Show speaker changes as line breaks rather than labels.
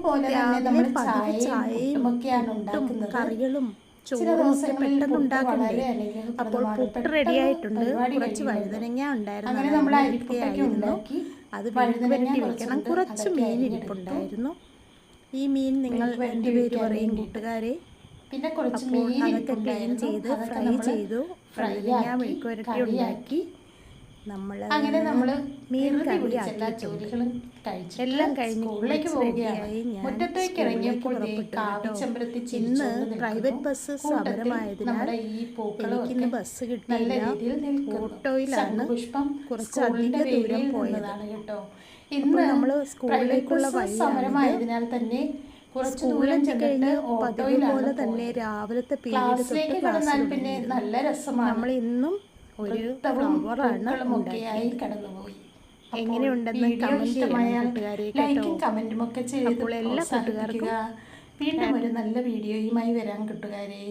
പോലെ തന്നെ നമ്മൾ ചായയും
കറികളും ചോറുമൊക്കെ പെട്ടെന്ന് ഉണ്ടാക്കണ്ടേ. അപ്പോൾ പുട്ട് റെഡി ആയിട്ടുണ്ട്. കുറച്ച് വഴുതനങ്ങ ഉണ്ടായിരുന്നു, അത് വരട്ടി വെക്കണം. കുറച്ച് മീൻ ഇരിപ്പുണ്ടായിരുന്നു. ഈ മീൻ നിങ്ങൾ എൻ്റെ പേര് പറയും കൂട്ടുകാരെ.
പിന്നെ കുറച്ച്
അതൊക്കെ ക്ലീൻ ചെയ്ത് ഫ്രൈ ചെയ്തു. വഴുതനങ്ങ മെഴുക്ക് വരട്ടി ഉണ്ടാക്കി. നമ്മൾ മീൻ കറി ആക്കിയിട്ടുണ്ട്. എല്ലാം കഴിഞ്ഞ് റെഡിയായി ഞാൻ സ്കൂളിലേക്ക് പുറപ്പെട്ടു. ഇന്ന് പ്രൈവറ്റ് ബസ് സമരമായതിനാൽ എനിക്കിന്ന് ബസ് കിട്ടിയില്ല. ഓട്ടോയിലാണ് കുറച്ചധിക ദൂരം പോയത്. ഇന്ന് നമ്മൾ സ്കൂളിലേക്കുള്ള വഴിയായതിനാൽ തന്നെ സ്കൂളിലെത്തി കഴിഞ്ഞ് പതിവ് പോലെ തന്നെ രാവിലത്തെ പീരീഡ് തൊട്ട് ക്ലാസ് തുടങ്ങി. നമ്മൾ ഇന്നും ഒരു ഫ്ലവറാണ് ഉണ്ടാക്കിയത്. എങ്ങനെയുണ്ടെന്ന് കമന്റ് ചെയ്യണം കൂട്ടുകാരെ കേട്ടോ. അപ്പോൾ എല്ലാ കൂട്ടുകാർക്കും
വീണ്ടും ഒരു നല്ല വീഡിയോയുമായി വരാൻ കൂട്ടുകാരെ.